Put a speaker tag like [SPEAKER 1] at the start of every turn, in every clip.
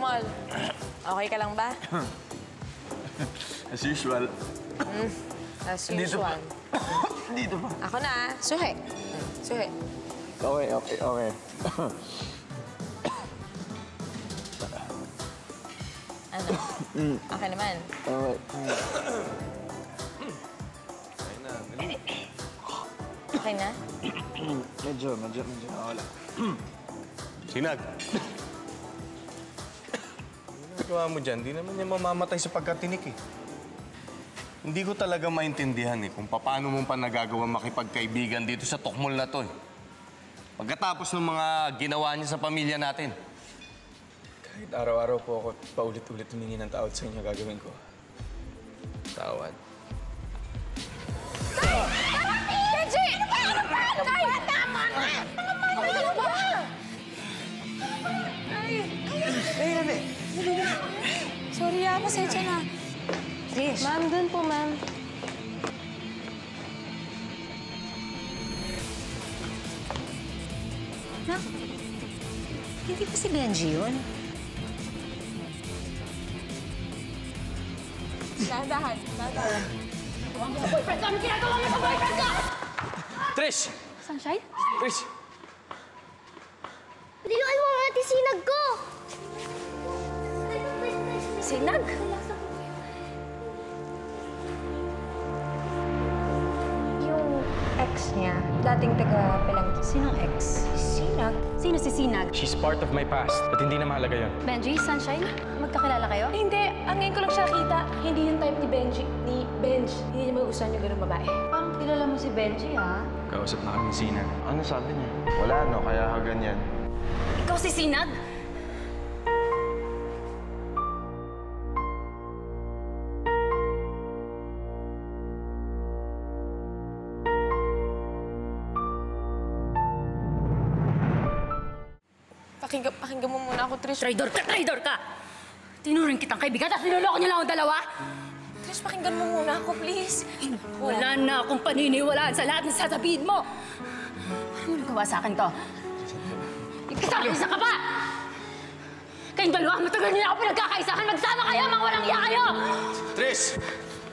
[SPEAKER 1] Mall. Okay ka lang ba?
[SPEAKER 2] As usual.
[SPEAKER 1] As usual.
[SPEAKER 2] Dito ba?
[SPEAKER 1] Ako na, Suhe. Suhe.
[SPEAKER 2] Okay.
[SPEAKER 1] Ano? Okay naman. Okay na?
[SPEAKER 2] Medyo wala.
[SPEAKER 3] Sinag. Ano gawa mo dyan? Di naman niya mamamatay sa pagkatinik eh. Hindi ko talaga maintindihan eh kung paano mo pa nagagawa makipagkaibigan dito sa tukmol na to eh. Pagkatapos ng mga ginawa niya sa pamilya natin.
[SPEAKER 4] Kahit araw-araw po ako paulit-ulit humingi ng tawad sa inyo, gagawin ko. Tawad.
[SPEAKER 1] Benji! Ano ba? Tama na! Ano ba? Sorry pasensya na.
[SPEAKER 5] Trish.
[SPEAKER 1] Ma'am, dun po, ma'am.
[SPEAKER 5] Nak, hindi pa si Benji yun?
[SPEAKER 1] Dahan.
[SPEAKER 5] Boyfriend ko! Ano ginagawa mo sa boyfriend ko?
[SPEAKER 4] Trish!
[SPEAKER 5] Sunshine?
[SPEAKER 4] Trish!
[SPEAKER 6] Liluan mo nga sinag ko!
[SPEAKER 5] Sinag?
[SPEAKER 1] Yung ex niya, dating taga-Pelang.
[SPEAKER 5] Sinong ex?
[SPEAKER 1] Sinag?
[SPEAKER 5] Sino si Sinag?
[SPEAKER 4] She's part of my past at hindi na mahalaga yun.
[SPEAKER 5] Benji, Sunshine? Magkakilala kayo?
[SPEAKER 1] Hindi. Ang ngayon ko lang siya nakita. Hindi yung type ni Benji. Ni Benj. Hindi niya magustuhan yung ganung babae.
[SPEAKER 5] Parang kilala mo si Benji, ha?
[SPEAKER 4] Kausap na kami si Sinag.
[SPEAKER 3] Ano sabi niya? Wala no, kaya ka ganyan.
[SPEAKER 5] Ikaw si Sinag?
[SPEAKER 1] Pakinggan mo muna ako, Trish.
[SPEAKER 5] Traidor ka! Tinuring kitang kaibigan at niloloko niyo lang ang dalawa?
[SPEAKER 1] Trish, pakinggan mo muna ako, please.
[SPEAKER 5] Wala na akong paniniwalaan sa lahat ng sasabihin mo. Ano mo nagawa sa akin to? Ikasakisa ka pa! Kayong dalawa, matagal niyo na ako pinagkakaisahan. Magsama kayo, mga walang iya kayo!
[SPEAKER 4] Trish!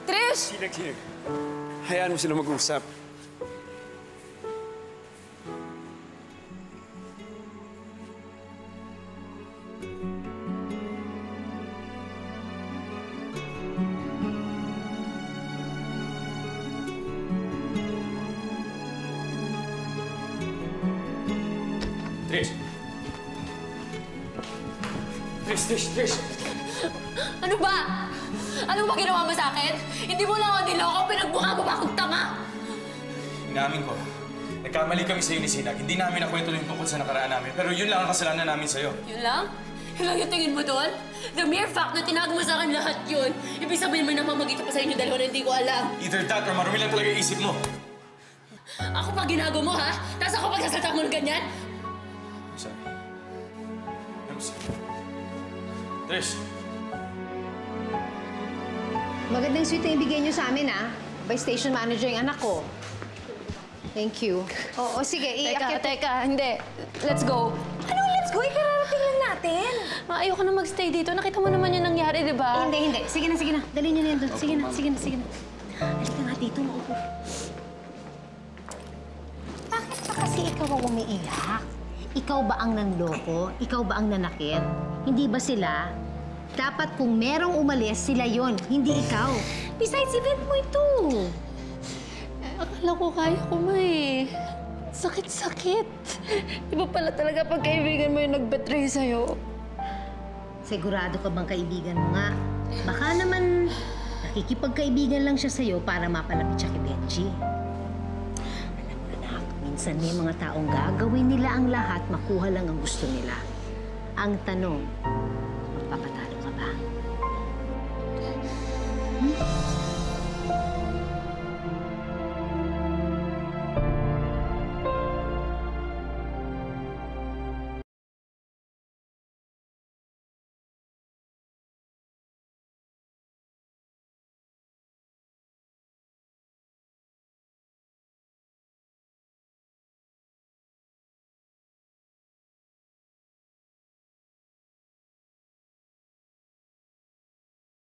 [SPEAKER 1] Trish!
[SPEAKER 7] Sinag. Hayaan mo sila mag-usap.
[SPEAKER 4] Trish!
[SPEAKER 5] Ano ba? Ano ba ginawa mo sa akin? Hindi mo lang ako niloko, pinagmukha mo ba akong tanga?
[SPEAKER 4] Inamin ko. Nagkamali kami sa'yo ni Sinag. Hindi namin nakwento yung tungkol sa nakaraan namin. Pero yun lang ang kasalanan namin sa'yo.
[SPEAKER 5] Yun lang? Yun lang yung tingin mo doon? The mere fact na tinago mo sa akin lahat yun, ibig sabihin may namamagitan pa sa inyo dalawa na hindi ko alam.
[SPEAKER 4] Either that or marumi lang talaga yung isip mo.
[SPEAKER 5] Ako pa ginago mo, ha? Tapos ako pagsasalta mo ng ganyan?
[SPEAKER 4] I'm sorry. Trish!
[SPEAKER 8] Magandang suite na ibigay niyo sa amin, ah. By station manager yung anak ko. Thank you. Oo, sige.
[SPEAKER 5] Teka, hindi. Let's go.
[SPEAKER 8] Anong let's go? Ikararating lang natin.
[SPEAKER 5] Ayoko na magstay dito. Nakita mo naman yung nangyari, di ba?
[SPEAKER 8] Hindi. Sige na. Dali niyo na yan doon. Sige na. Halika nga dito, maupo. Bakit pa kasi ikaw ang umiiyak? Ikaw ba ang nanloko? Ikaw ba ang nanakit? Hindi ba sila? Dapat kung merong umalis, sila yon, hindi ikaw. Besides, event mo ito.
[SPEAKER 5] Akala ko kaya ko, May. Sakit. Iba pala talaga pag kaibigan mo yung nag-betray sa'yo.
[SPEAKER 8] Sigurado ka bang kaibigan mo nga? Baka naman nakikipagkaibigan lang siya sa'yo para mapalapit siya kay Benji. Alam mo, anak, minsan may mga taong gagawin nila ang lahat, makuha lang ang gusto nila. Ang tanong, magpapatalo ka ba?